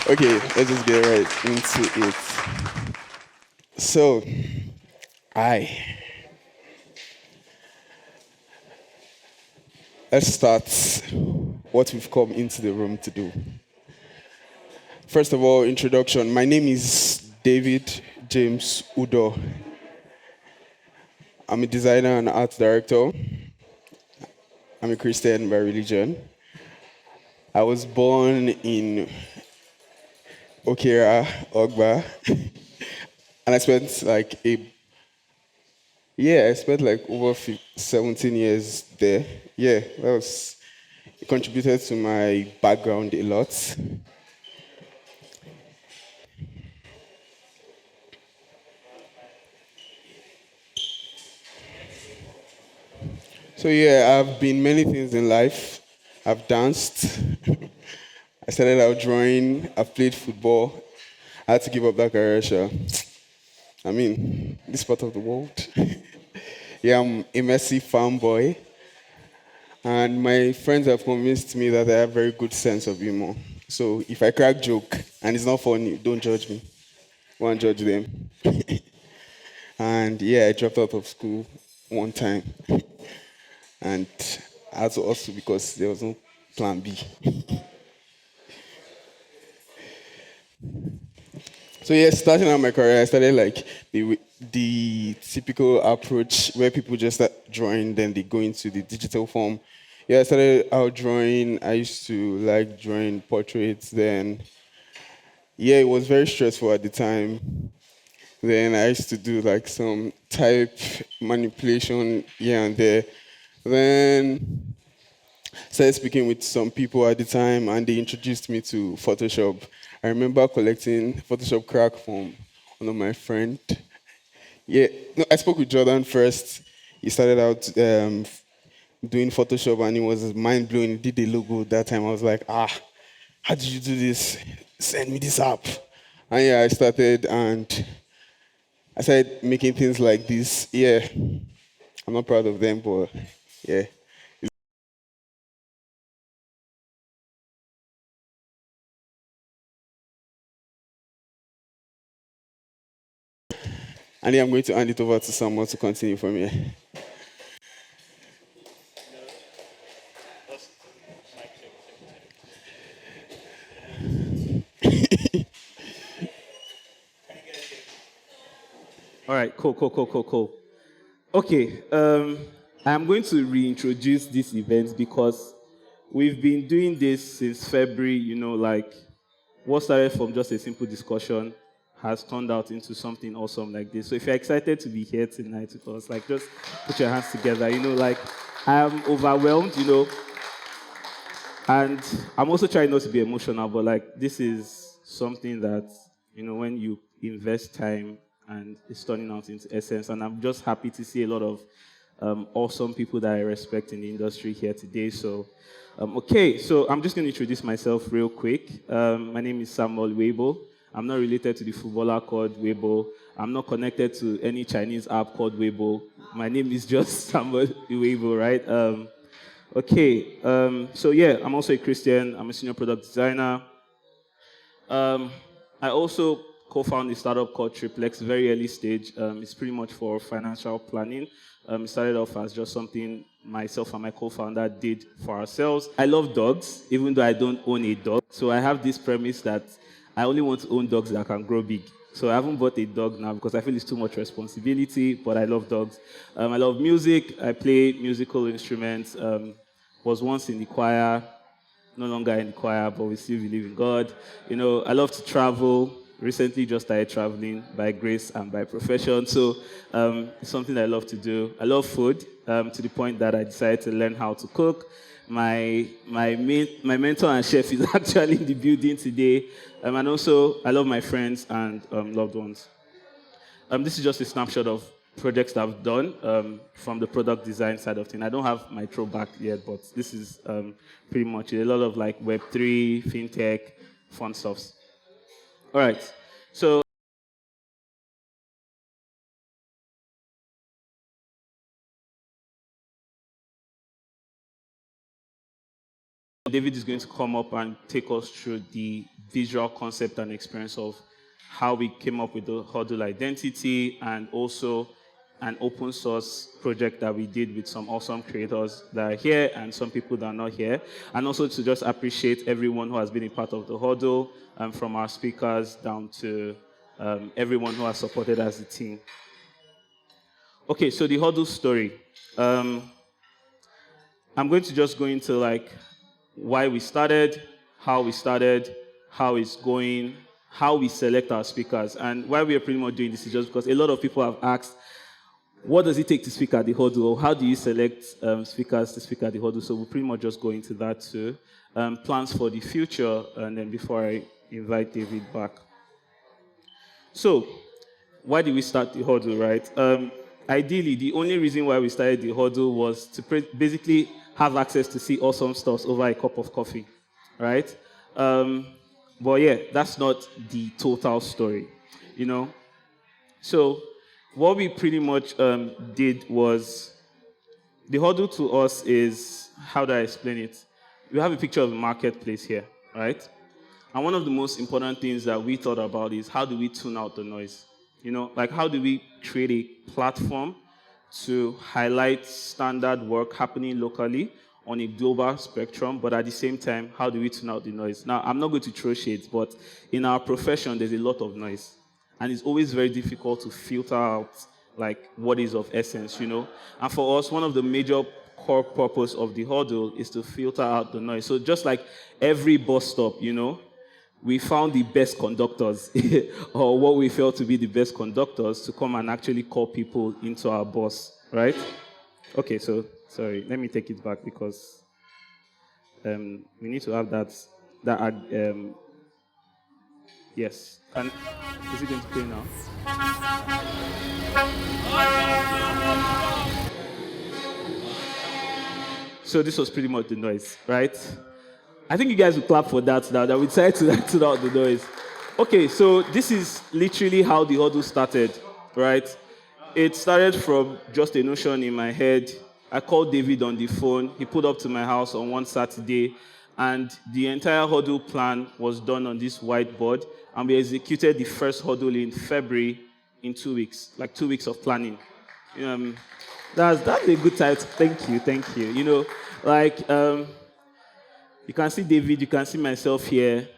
Okay, let's just get right into it. So, I let's start what we've come into the room to do. First of all, introduction. My name is David James Udo. I'm a designer and art director. I'm a Christian by religion. I was born in Okera, Ogba, and I spent like over 17 years there. Yeah, that was it contributed to my background a lot. So yeah, I've been many things in life. I've danced. I started out drawing. I've played football. I had to give up that career. Sure. I mean, this part of the world. Yeah, I'm a Messi fanboy, and my friends have convinced me that I have very good sense of humor. So if I crack joke and it's not funny, don't judge me. Go and judge them. And yeah, I dropped out of school one time, and I had to hustle because there was no plan B. So yeah, starting out my career, I started like the typical approach where people just start drawing, then they go into the digital form. Yeah, I started out drawing. I used to like drawing portraits. Then yeah, it was very stressful at the time. Then I used to do like some type manipulation here and there. Then started speaking with some people at the time, and they introduced me to Photoshop. I remember collecting Photoshop crack from one of my friends. Yeah, no, I spoke with Jordan first. He started out doing Photoshop, and it was mind blowing. He did the logo that time. I was like, how did you do this? Send me this app. And yeah, I started, and I started making things like this. Yeah, I'm not proud of them, but yeah. And yeah, I'm going to hand it over to someone to continue from here. All right, cool. Okay, I'm going to reintroduce this event because we've been doing this since February. Like what started from just a simple discussion has turned out into something awesome like this. So if you're excited to be here tonight with us, like just put your hands together. Like I'm overwhelmed. And I'm also trying not to be emotional, but like this is something that, when you invest time and it's turning out into essence. And I'm just happy to see a lot of awesome people that I respect in the industry here today. So, okay, so I'm just going to introduce myself real quick. My name is Samuel Weibo. I'm not related to the footballer called Weibo. I'm not connected to any Chinese app called Weibo. My name is just Samuel Weibo, right? Okay, so yeah, I'm also a Christian. I'm a senior product designer. Um, I also co-founded a startup called Triplex, very early stage. It's pretty much for financial planning. It started off as just something myself and my co-founder did for ourselves. I love dogs, even though I don't own a dog. So I have this premise that I only want to own dogs that can grow big. So I haven't bought a dog now because I feel it's too much responsibility, but I love dogs. I love music. I play musical instruments. Was once in the choir, no longer in the choir, but we still believe in God. I love to travel. Recently, just started traveling by grace and by profession. So it's something that I love to do. I love food to the point that I decided to learn how to cook. My mentor and chef is actually in the building today, and also I love my friends and loved ones. This is just a snapshot of projects that I've done from the product design side of things. I don't have my throwback yet, but this is pretty much it. A lot of like Web3, fintech, fun stuffs. All right. So David is going to come up and take us through the visual concept and experience of how we came up with the Huddle identity, and also an open source project that we did with some awesome creators that are here and some people that are not here. And also to just appreciate everyone who has been a part of the Huddle, from our speakers down to everyone who has supported as a team. Okay, so the Huddle story. I'm going to just go into like why we started, how it's going, how we select our speakers. And why we are pretty much doing this is just because a lot of people have asked, what does it take to speak at the Huddle? Or how do you select speakers to speak at the Huddle? So we'll pretty much just go into that too. Plans for the future, and then before I invite David back. So, why did we start the Huddle, right? Ideally, the only reason why we started the Huddle was to basically have access to see awesome stuff over a cup of coffee, right? But yeah, that's not the total story, you know? So what we pretty much did was, the Huddle to us is, how do I explain it? We have a picture of a marketplace here, right? And one of the most important things that we thought about is, how do we tune out the noise? You know, like, how do we create a platform to highlight standard work happening locally on a global spectrum, but at the same time, how do we tune out the noise? Now, I'm not going to throw shades, but in our profession, there's a lot of noise. And it's always very difficult to filter out, like, what is of essence, you know? And for us, one of the major core purpose of the Huddle is to filter out the noise. So just like every bus stop, you know, we found the best conductors, or what we felt to be the best conductors, to come and actually call people into our bus, right? Okay, so, sorry, let me take it back, because we need to have that yes. Is it going to play now? So this was pretty much the noise, right? I think you guys will clap for that now, that we decided to tune out the noise. Okay, so this is literally how the Huddle started, right? It started from just a notion in my head. I called David on the phone. He pulled up to my house on one Saturday, and the entire Huddle plan was done on this whiteboard, and we executed the first Huddle in February in 2 weeks, like 2 weeks of planning. That's a good title. Thank you. You know, like, you can see David, you can see myself here,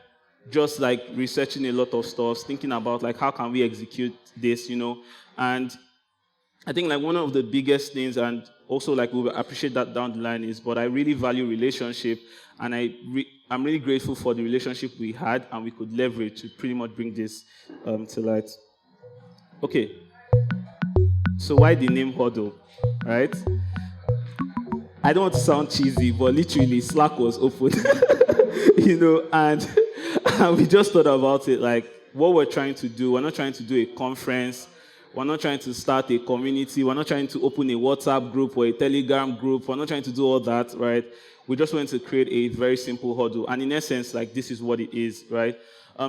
just like researching a lot of stuff, thinking about like, how can we execute this, you know? And I think like one of the biggest things, and also like we will appreciate that down the line, is, but I really value relationship, and I'm really grateful for the relationship we had and we could leverage to pretty much bring this to light. Okay, so why the name Huddle, right? I don't want to sound cheesy, but literally Slack was open, you know, and we just thought about it, like, what we're trying to do. We're not trying to do a conference. We're not trying to start a community. We're not trying to open a WhatsApp group or a Telegram group. We're not trying to do all that, right? We just want to create a very simple Huddle. And in essence, like, this is what it is, right?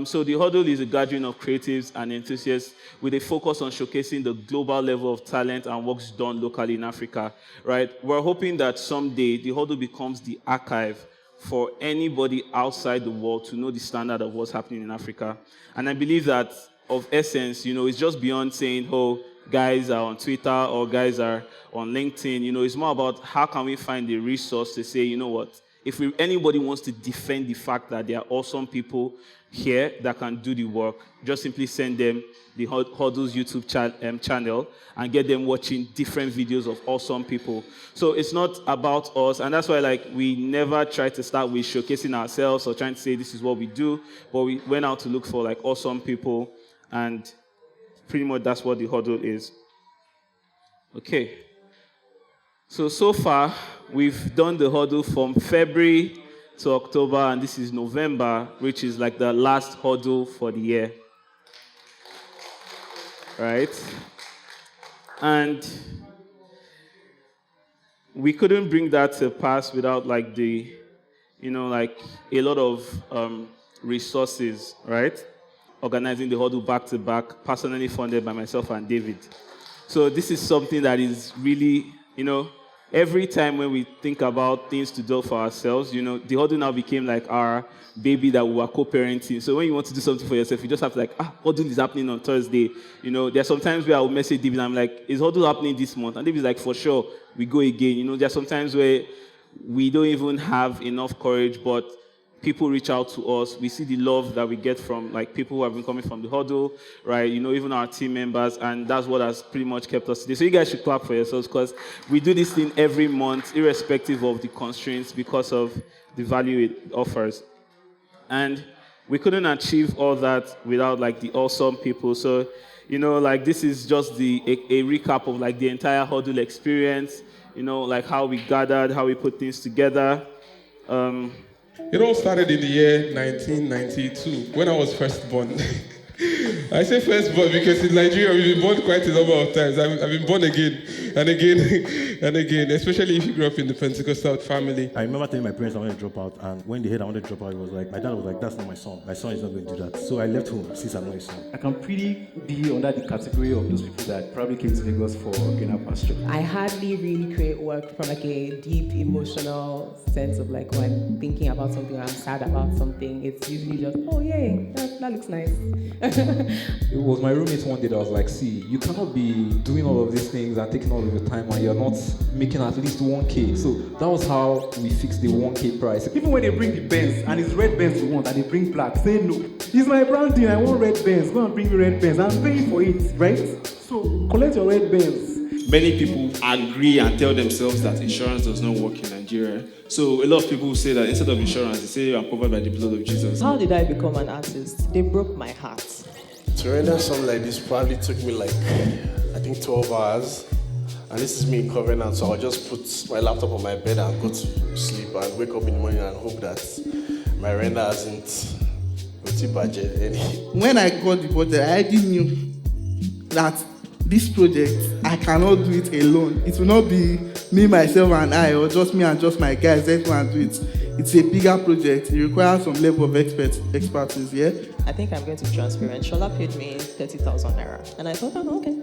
So the Huddle is a gathering of creatives and enthusiasts with a focus on showcasing the global level of talent and works done locally in Africa, right? We're hoping that someday the Huddle becomes the archive for anybody outside the world to know the standard of what's happening in Africa. And I believe that, of essence, you know, it's just beyond saying, oh, guys are on Twitter or guys are on LinkedIn. You know, it's more about how can we find the resource to say, you know what, if anybody wants to defend the fact that there are awesome people here that can do the work, just simply send them the Huddle's YouTube channel and get them watching different videos of awesome people. So it's not about us, and that's why, like, we never try to start with showcasing ourselves or trying to say this is what we do, but we went out to look for like awesome people, and pretty much that's what the Huddle is. Okay. So far, we've done the Huddle from February to October, and this is November, which is like the last Huddle for the year. Right? And we couldn't bring that to pass without like a lot of resources, right? Organizing the Huddle back to back, personally funded by myself and David. So this is something that is really, every time when we think about things to do for ourselves, the Huddle now became like our baby that we were co-parenting. So when you want to do something for yourself, you just have to like, Huddle is happening on Thursday. There's sometimes where I will message David, I'm like, is Huddle happening this month? And David's like, for sure, we go again. There's sometimes where we don't even have enough courage, but people reach out to us. We see the love that we get from like people who have been coming from the Huddle, right? Even our team members, and that's what has pretty much kept us today. So you guys should clap for yourselves because we do this thing every month, irrespective of the constraints, because of the value it offers. And we couldn't achieve all that without like the awesome people. So, like this is just a recap of like the entire Huddle experience. Like how we gathered, how we put things together. It all started in the year 1992 when I was first born. I say first born because in Nigeria we've been born quite a number of times. I've been born again and again and again, especially if you grew up in the Pentecostal family. I remember telling my parents I wanted to drop out, and when they heard I wanted to drop out, it was like, my dad was like, that's not my son. My son is not going to do that. So I left home since I'm not his son. I can pretty be under the category of those people that probably came to Lagos for greener pasture. I hardly really create work from like a deep emotional sense of like when I'm thinking about something or I'm sad about something. It's usually just, oh yay, that looks nice. It was my roommate one day that was like, see, you cannot be doing all of these things and taking all of your time and you're not making at least 1K. So that was how we fixed the 1K price. Even when they bring the Benz and it's red Benz you want and they bring black, say no. It's my branding, I want red Benz, go and bring me red Benz. I'm paying for it, right? So collect your red Benz. Many people agree and tell themselves that insurance does not work in Nigeria. So a lot of people say that instead of insurance, they say I'm covered by the blood of Jesus. How did I become an artist? They broke my heart. To render something like this probably took me like, I think 12 hours. And this is me in Covenant, so I'll just put my laptop on my bed and go to sleep and wake up in the morning and hope that my render hasn't budget any. When I got the budget, I already knew that this project, I cannot do it alone. It will not be me, myself, and I, or just me and just my guys. Let's go and do it. It's a bigger project. It requires some level of expertise, yeah? I think I'm going to transfer, and Shola paid me 30,000 naira. And I thought, okay.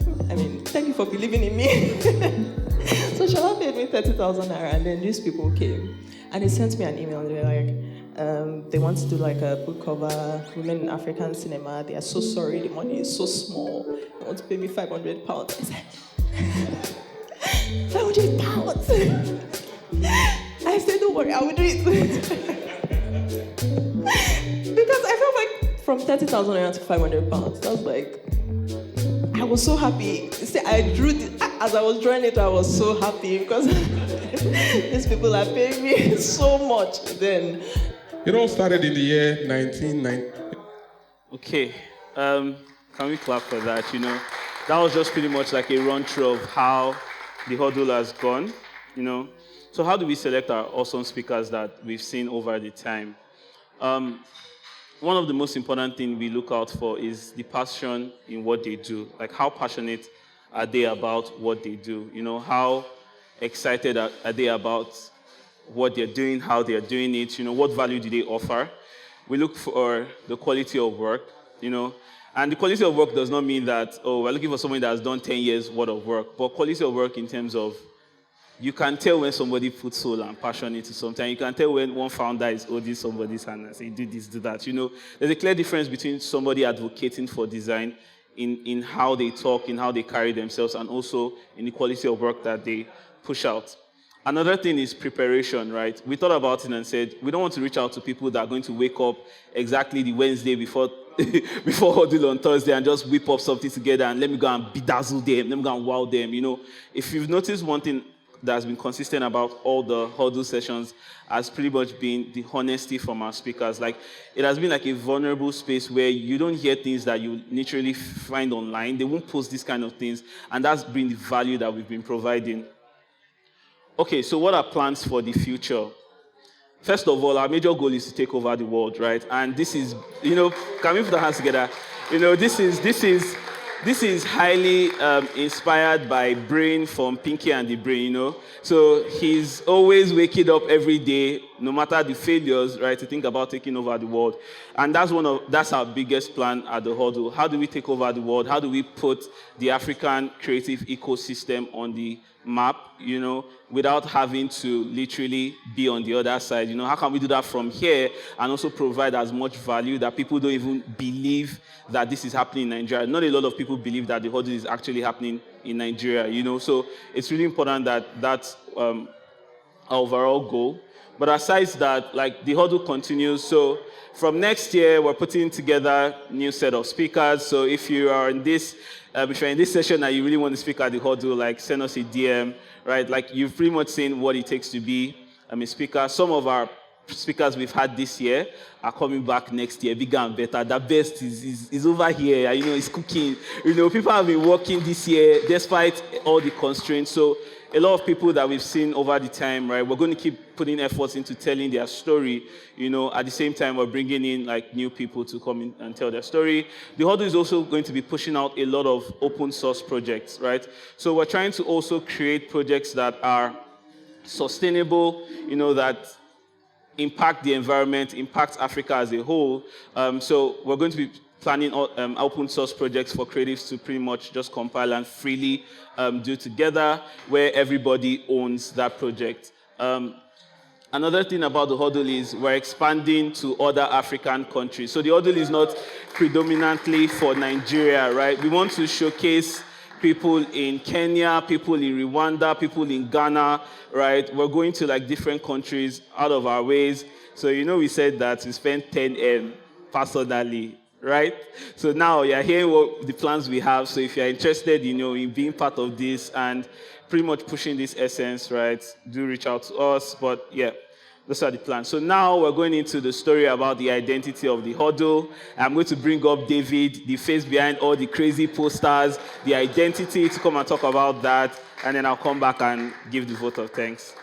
Thank you for believing in me. So Shola paid me 30,000 naira, and then these people came. And they sent me an email. They were like, they want to do like a book cover, women in African cinema. They are so sorry, the money is so small. They want to pay me 500 pounds. I said, 500 pounds? I said, don't worry, I will do it. Because I felt like from 30,000 naira to 500 pounds, that was like, I was so happy. See, I drew as I was drawing it, I was so happy because these people are paying me so much then. It all started in the year 1990. Okay, can we clap for that? That was just pretty much like a run-through of how the Huddle has gone, So how do we select our awesome speakers that we've seen over the time? One of the most important things we look out for is the passion in what they do. Like how passionate are they about what they do? How excited are they about what they're doing, how they're doing it? What value do they offer? We look for the quality of work, And the quality of work does not mean that, we're looking for someone that has done 10 years worth of work. But quality of work in terms of, you can tell when somebody puts soul and passion into something. You can tell when one founder is holding somebody's hand and saying, do this, do that. There's a clear difference between somebody advocating for design in how they talk, in how they carry themselves, and also in the quality of work that they push out. Another thing is preparation, right? We thought about it and said, we don't want to reach out to people that are going to wake up exactly the Wednesday before Huddle on Thursday and just whip up something together and let me go and bedazzle them, let me go and wow them. If you've noticed one thing that has been consistent about all the Huddle sessions has pretty much been the honesty from our speakers. Like, it has been like a vulnerable space where you don't hear things that you literally find online. They won't post these kind of things, and that's been the value that we've been providing. Okay, so what are plans for the future? First of all, our major goal is to take over the world, right? And this is, can we put our hands together? This is highly inspired by Brain from Pinky and the Brain, So he's always waking up every day, no matter the failures, right, to think about taking over the world. And that's our biggest plan at the Huddle. How do we take over the world? How do we put the African creative ecosystem on the map, without having to literally be on the other side. How can we do that from here and also provide as much value that people don't even believe that this is happening in Nigeria? Not a lot of people believe that the Huddle is actually happening in Nigeria, so it's really important that that's our overall goal. But aside that, the Huddle continues. So from next year, we're putting together a new set of speakers. So if you are in this, if you're in this session and you really want to speak at the Huddle, send us a DM, right? You've pretty much seen what it takes to be a speaker. Some of our speakers we've had this year are coming back next year, bigger and better. The best is over here. It's cooking. People have been working this year despite all the constraints. So a lot of people that we've seen over the time, right, we're going to keep putting efforts into telling their story. At the same time, we're bringing in new people to come in and tell their story. The Huddle is also going to be pushing out a lot of open source projects, right? So we're trying to also create projects that are sustainable, that impact the environment, impact Africa as a whole. So we're going to be planning open source projects for creatives to pretty much just compile and freely do together, where everybody owns that project. Another thing about the Huddle is we're expanding to other African countries. So the Huddle is not predominantly for Nigeria, right? We want to showcase people in Kenya, people in Rwanda, people in Ghana, right? We're going to different countries out of our ways. So we said that we spent 10M personally, right? So now you're hearing what the plans we have. So if you're interested, in being part of this and pretty much pushing this essence, right, do reach out to us. But yeah, those are the plans. So now we're going into the story about the identity of the Huddle. I'm going to bring up David, the face behind all the crazy posters, the identity, to come and talk about that. And then I'll come back and give the vote of thanks.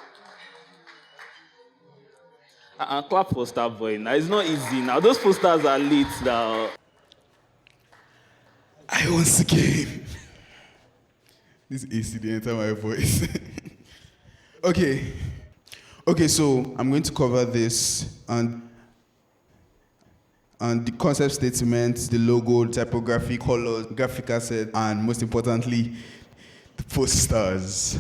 And clap for Starboy. Now, it's not easy now. Those posters are lit now. I once again. This AC didn't enter my voice. Okay, so I'm going to cover this and the concept statement, the logo, typography, colors, graphic asset, and most importantly, the posters.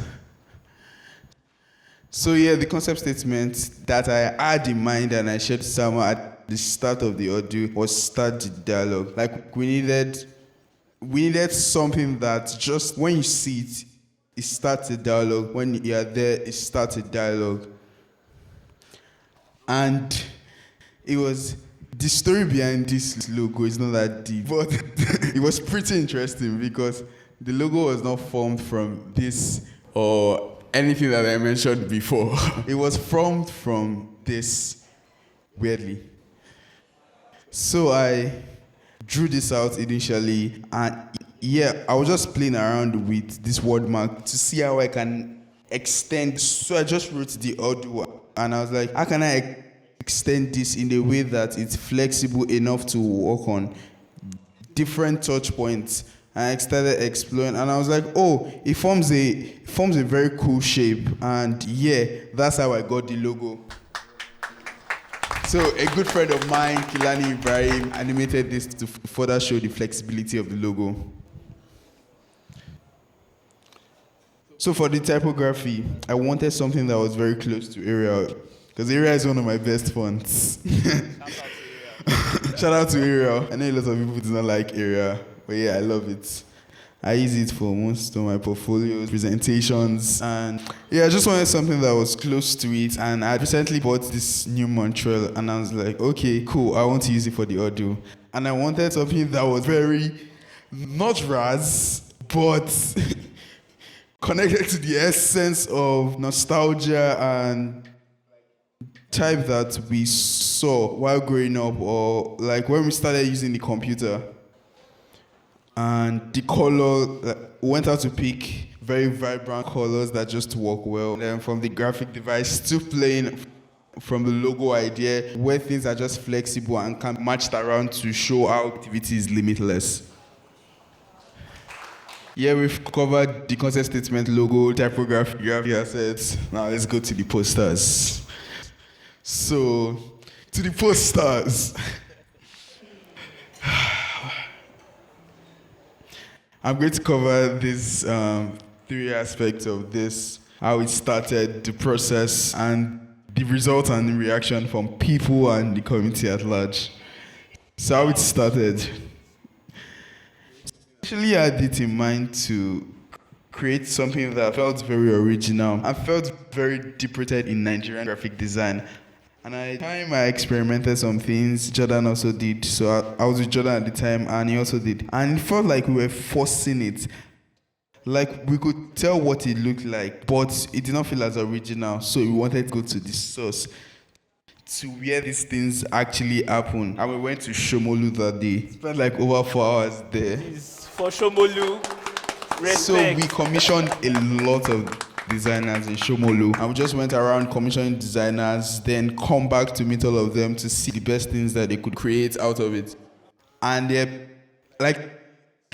So yeah, the concept statement that I had in mind and I shared somewhere at the start of the audio was start the dialogue. We needed something that just when you see it, it starts a dialogue. When you're there, it starts a dialogue. And it was the story behind this logo is not that deep, but it was pretty interesting because the logo was not formed from this or anything that I mentioned before. It was formed from this, weirdly. So I drew this out initially, and yeah, I was just playing around with this word mark to see how I can extend. So I just wrote the audio, and I was like, how can I extend this in a way that it's flexible enough to work on different touch points? And I started exploring, and I was like, oh, it forms a very cool shape, and yeah, that's how I got the logo. So a good friend of mine, Kilani Ibrahim, animated this to further show the flexibility of the logo. So for the typography, I wanted something that was very close to Arial, because Arial is one of my best fonts. Shout out to Arial. I know a lot of people do not like Arial, but yeah, I love it. I use it for most of my portfolios, presentations, and yeah, I just wanted something that was close to it. And I recently bought this new Montreal, and I was like, okay, cool, I want to use it for the audio. And I wanted something that was very, not Raz, but connected to the essence of nostalgia and type that we saw while growing up, or when we started using the computer. And the color, went out to pick very vibrant colors that just work well. And then from the graphic device to playing from the logo idea, where things are just flexible and can match around to show how activity is limitless. Yeah, we've covered the concept statement, logo, typography, graphic assets. Now let's go to the posters. So, to the posters. I'm going to cover this three aspects of this: how it started, the process, and the result and the reaction from people and the community at large. So how it started. Actually, I had it in mind to create something that felt very original and felt very deep-rooted in Nigerian graphic design. And at the time, I experimented some things. Jordan also did. So I was with Jordan at the time, and he also did. And it felt like we were forcing it. Like, we could tell what it looked like, but it did not feel as original. So we wanted to go to the source, to where these things actually happen. And we went to Shomolu that day. Spent like over 4 hours there. For Shomolu, respect. So we commissioned a lot of designers in Shomolu. And we just went around commissioning designers, then come back to meet all of them to see the best things that they could create out of it. And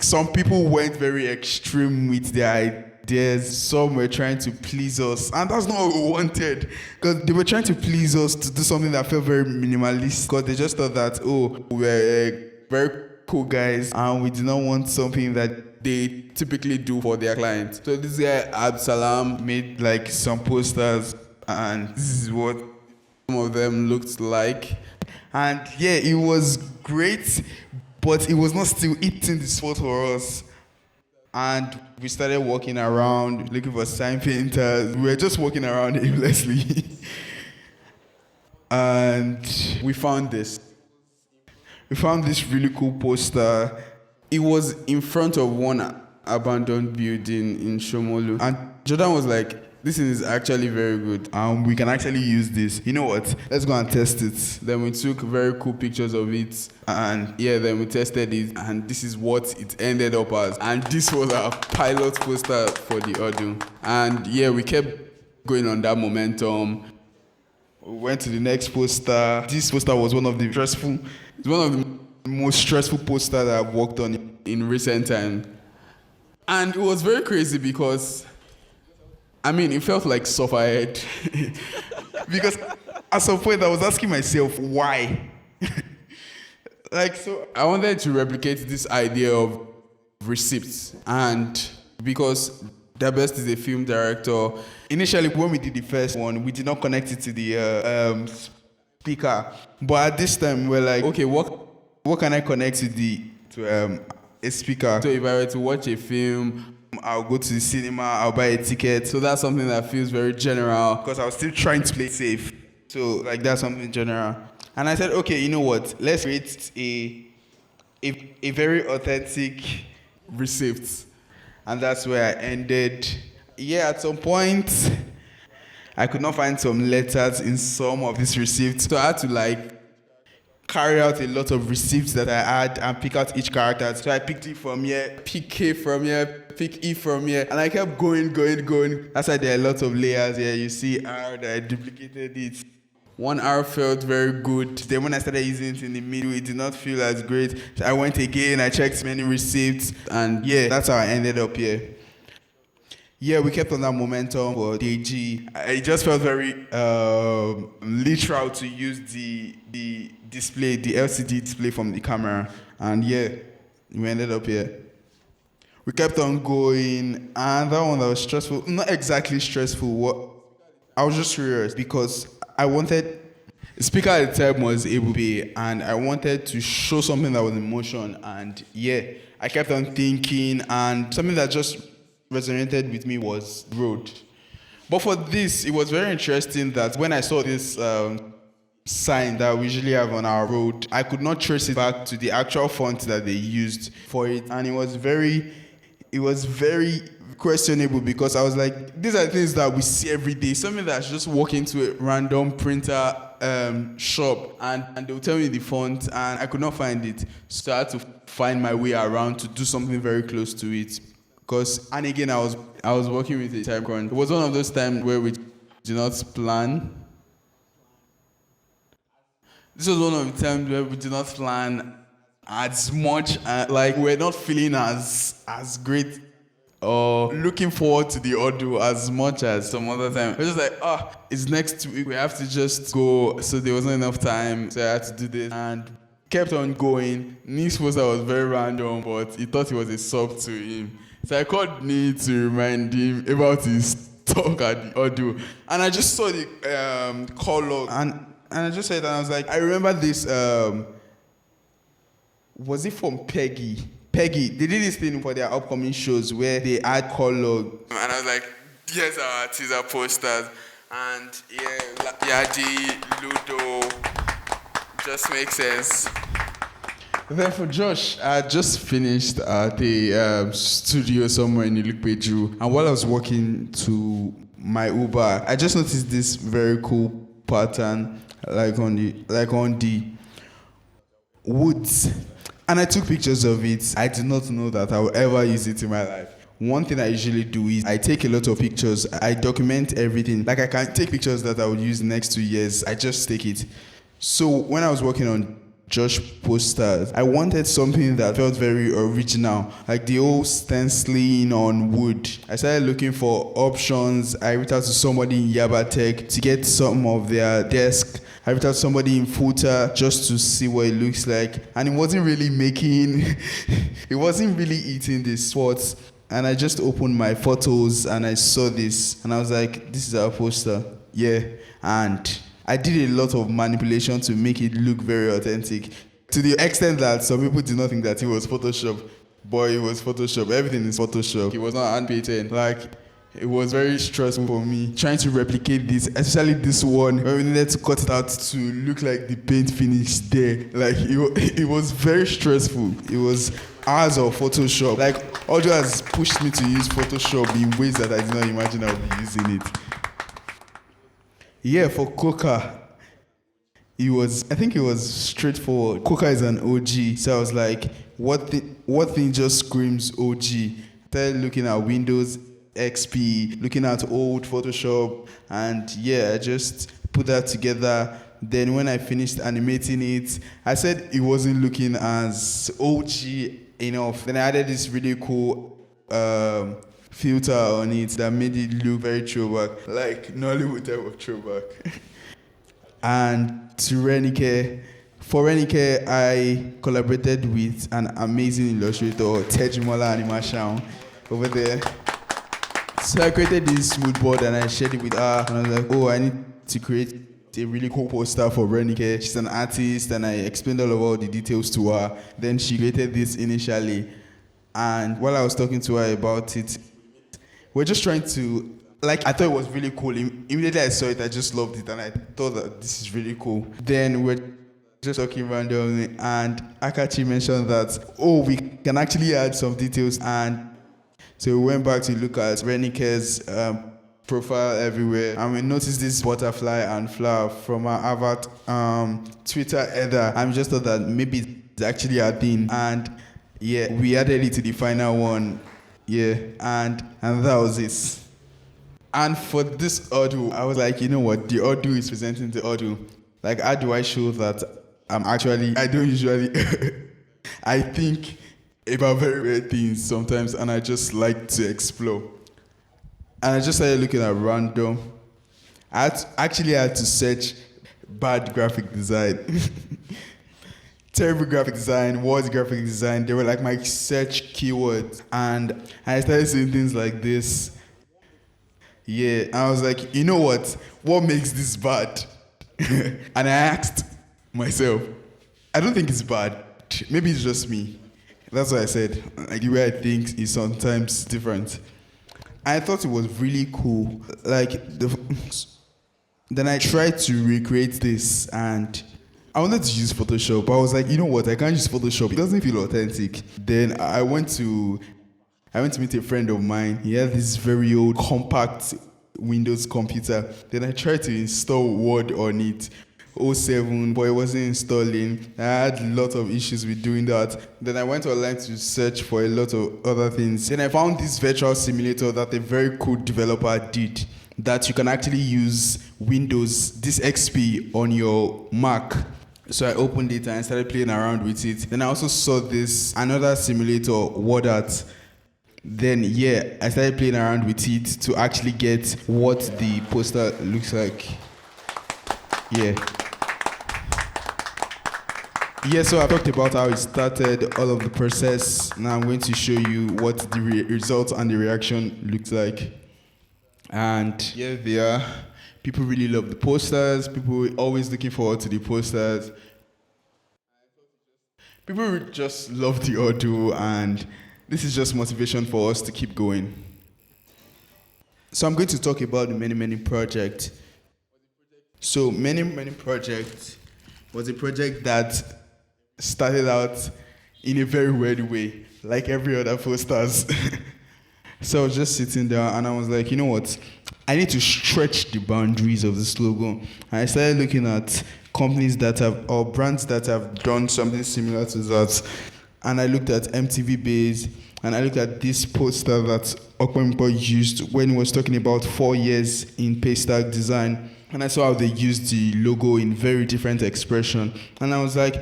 some people went very extreme with their ideas. Some were trying to please us, and that's not what we wanted, because they were trying to please us to do something that felt very minimalist, because they just thought that, we're very cool guys, and we did not want something that they typically do for their clients. So this guy Absalam made like some posters, and this is what some of them looked like. And yeah, it was great, but it was not still hitting the spot for us. And we started walking around looking for sign painters. We were just walking around aimlessly. And we found this. We found this really cool poster. It was in front of one abandoned building in Shomolu. And Jordan was like, this is actually very good. We can actually use this. You know what? Let's go and test it. Then we took very cool pictures of it. And yeah, then we tested it. And this is what it ended up as. And this was our pilot poster for the Huddle. And yeah, we kept going on that momentum. We went to the next poster. This poster was one of the most stressful posters that I've worked on in recent time. And it was very crazy because, it felt like sufferhead. Because at some point I was asking myself, why? So I wanted to replicate this idea of receipts. And because Dabest is a film director, initially when we did the first one, we did not connect it to the speaker. But at this time, we're like, okay, what can I connect to a speaker? So if I were to watch a film, I'll go to the cinema, I'll buy a ticket. So that's something that feels very general, because I was still trying to play it safe. So that's something general. And I said, okay, you know what? Let's create a very authentic receipt. And that's where I ended. Yeah, at some point, I could not find some letters in some of these receipts. So I had to carry out a lot of receipts that I had and pick out each character. So I picked E from here, pick K from here, pick E from here, and I kept going. That's why there are a lot of layers here. You see R that I duplicated it. One R felt very good. Then when I started using it in the middle, it did not feel as great. So I went again, I checked many receipts, and yeah, that's how I ended up here. Yeah, we kept on that momentum for DG. It just felt very literal to use the display, the LCD display from the camera. And yeah, we ended up here. We kept on going, and that one that was stressful, not exactly stressful. I was just curious because I wanted, the speaker at the time was Ebube, and I wanted to show something that was in motion. And yeah, I kept on thinking, and something that just resonated with me was road. But for this, it was very interesting that when I saw this sign that we usually have on our road, I could not trace it back to the actual font that they used for it. And it was very questionable, because I was like, these are things that we see every day. Something that's just walk into a random printer shop and they'll tell me the font, and I could not find it. So I had to find my way around to do something very close to it. And again, I was working with a time crunch. It was one of those times where we did not plan. This was one of the times where we did not plan as much, we're not feeling as great or looking forward to the Huddle as much as some other time. We're just like, it's next week, we have to just go. So there wasn't enough time, so I had to do this. And kept on going. Nick's poster was very random, but he thought it was a sub to him. So I called Nick to remind him about his talk at the audio. And I just saw the call log. And I just said, and I was like, I remember this, was it from Peggy? Peggy, they did this thing for their upcoming shows where they add call log. And I was like, here's our teaser posters. And yeah, Yadi, Ludo, just makes sense. Then for Josh, I just finished at the studio somewhere in Ilukpeju. And while I was walking to my Uber, I just noticed this very cool pattern, like on the woods. And I took pictures of it. I did not know that I would ever use it in my life. One thing I usually do is I take a lot of pictures. I document everything. Like I can take pictures that I would use the next 2 years. I just take it. So when I was working on Josh posters, I wanted something that felt very original, like the old stenciling on wood. I started looking for options. I reached out to somebody in Yaba Tech to get some of their desk. I reached out to somebody in Futa just to see what it looks like. And it wasn't really eating the spots. And I just opened my photos and I saw this. And I was like, this is our poster. Yeah. And I did a lot of manipulation to make it look very authentic. To the extent that some people did not think that it was Photoshop. But it was Photoshop. Everything is Photoshop. It was not hand-painted. Like, it was very stressful for me trying to replicate this, especially this one, where we needed to cut it out to look like the paint finish there. Like, it was very stressful. It was hours of Photoshop. Like, audio has pushed me to use Photoshop in ways that I did not imagine I would be using it. Yeah, for Coca, I think it was straightforward. Coca is an OG, so I was like, what thing just screams OG? Started looking at Windows XP, looking at old Photoshop, and yeah, I just put that together. Then when I finished animating it, I said it wasn't looking as OG enough. Then I added this really cool filter on it that made it look very throwback, like Nollywood type of throwback. And to for Renike, I collaborated with an amazing illustrator, Tejimola Animation, over there. So I created this mood board and I shared it with her. And I was like, oh, I need to create a really cool poster for Renike. She's an artist, and I explained all the details to her. Then she created this initially. And while I was talking to her about it, we're just trying to, I thought it was really cool. Immediately I saw it, I just loved it, and I thought that this is really cool. Then we're just talking randomly, and Akachi mentioned that, we can actually add some details. And so we went back to look at Renike's profile everywhere, and we noticed this butterfly and flower from our avatar Twitter header. And we just thought that maybe it's actually a thing. And yeah, we added it to the final one. Yeah, and that was it. And for this audio, I was like, you know what? The audio is presenting the audio. Like, how do I show that I don't usually, I think about very weird things sometimes, and I just like to explore. And I just started looking at random. I had to search bad graphic design. Terrible graphic design, worst graphic design. They were like my search keywords. And I started seeing things like this. Yeah, I was like, you know what? What makes this bad? And I asked myself, I don't think it's bad. Maybe it's just me. That's what I said. Like, the way I think is sometimes different. I thought it was really cool. Then I tried to recreate this, and I wanted to use Photoshop, but I was like, you know what? I can't use Photoshop. It doesn't feel authentic. Then I went to meet a friend of mine. He had this very old compact Windows computer. Then I tried to install Word on it. 07, but it wasn't installing. I had a lot of issues with doing that. Then I went online to search for a lot of other things. Then I found this virtual simulator that a very cool developer did, that you can actually use Windows, this XP on your Mac. So I opened it and I started playing around with it. Then I also saw another simulator, WordArt. Then yeah, I started playing around with it to actually get what the poster looks like. Yeah. Yeah, so I talked about how it started, all of the process. Now I'm going to show you what the result and the reaction looks like. And here they are. People really love the posters. People always looking forward to the posters. People just love the audio, and this is just motivation for us to keep going. So I'm going to talk about the many project. So many project was a project that started out in a very weird way, like every other posters. So I was just sitting there and I was like, you know what? I need to stretch the boundaries of this logo. And I started looking at companies that have, or brands that have done something similar to that. And I looked at MTV Base, and I looked at this poster that Okwempo used when he was talking about 4 years in Paystack design. And I saw how they used the logo in very different expression. And I was like,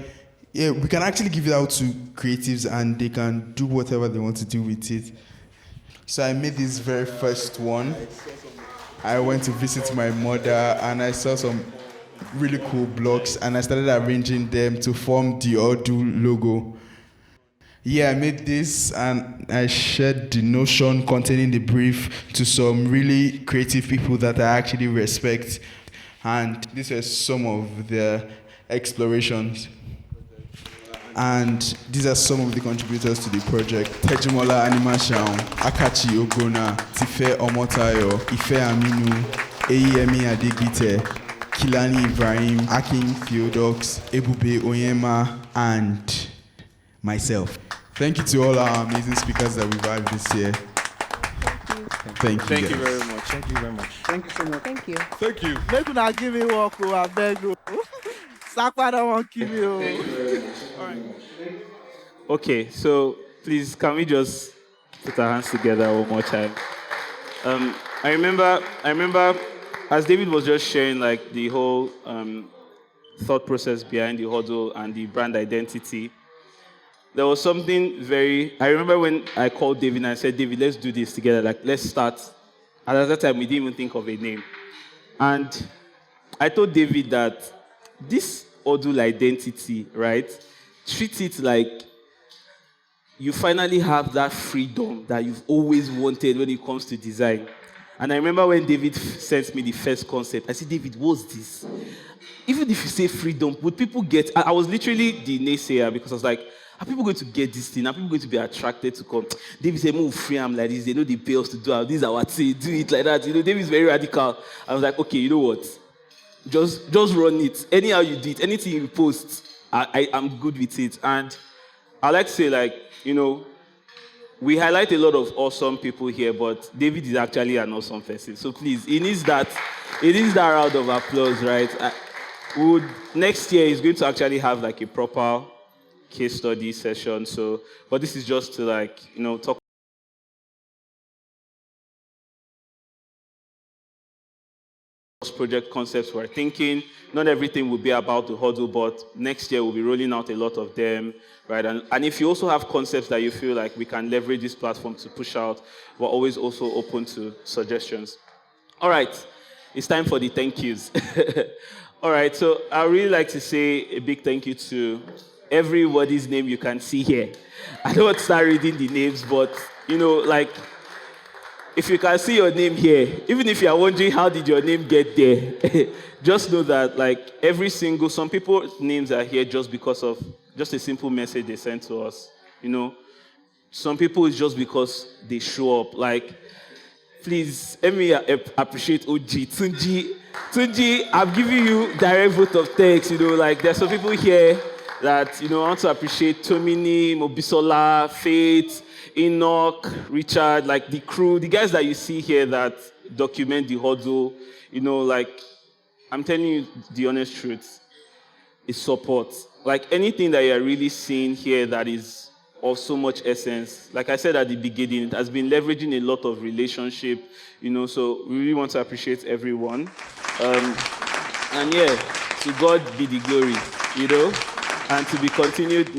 yeah, we can actually give it out to creatives and they can do whatever they want to do with it. So I made this very first one. I went to visit my mother and I saw some really cool blocks and I started arranging them to form the Huddle logo. Yeah, I made this and I shared the notion containing the brief to some really creative people that I actually respect. And these are some of the explorations. And these are some of the contributors to the project. Tejimola Animashaun, Akachi Ogona, Tife Omotayo, Ife Aminu, Eyemi Adegbite, Kilani Ibrahim, Akin Theodox, Ebube Oyema, and myself. Thank you to all our amazing speakers that we've had this year. Thank you. Thank you guys. very much. Thank you very much. Thank you so much. Thank you. Thank you. Make una give me work, I beg you. Sakwa don't want kill you. Okay, so please, can we just put our hands together one more time? I remember, as David was just sharing, like the whole thought process behind the Huddle and the brand identity. There was something I remember when I called David and I said, David, let's do this together. Like, let's start. And at that time, we didn't even think of a name. And I told David that this Huddle identity, right, treat it like you finally have that freedom that you've always wanted when it comes to design. And I remember when David sent me the first concept, I said, David, what's this? Even if you say freedom, would people get... I was literally the naysayer because I was like, are people going to get this thing? Are people going to be attracted to come? David said, move free, I'm like this. They know they pay us to do it. This is our thing. Do it like that. You know, David's very radical. I was like, okay, you know what? Just run it. Anyhow you do it, anything you post, I'm good with it. And I like to say, like, you know, we highlight a lot of awesome people here, but David is actually an awesome person. So please, it needs that round of applause, right? Next year, he's going to actually have like a proper case study session. So, but this is just to like, you know, talk project concepts we're thinking. Not everything will be about the Huddle, but next year we'll be rolling out a lot of them, right? And if you also have concepts that you feel like we can leverage this platform to push out, we're always also open to suggestions. All right, it's time for the thank yous. All right, so I really like to say a big thank you to everybody's name you can see here. I don't want to start reading the names, but, you know, like, if you can see your name here, even if you are wondering how did your name get there, just know that like some people's names are here just because of just a simple message they sent to us. You know, some people it's just because they show up. Like, please let me appreciate OG Tunji. I'm giving you direct vote of thanks. You know, like there's some people here that I want to appreciate: Tomini, Mobisola, Faith, Enoch, Richard, like the crew, the guys that you see here that document the Huddle. Like I'm telling you the honest truth, is support. Like anything that you're really seeing here that is of so much essence, like I said at the beginning, it has been leveraging a lot of relationship, so we really want to appreciate everyone. And yeah, to God be the glory, and to be continued.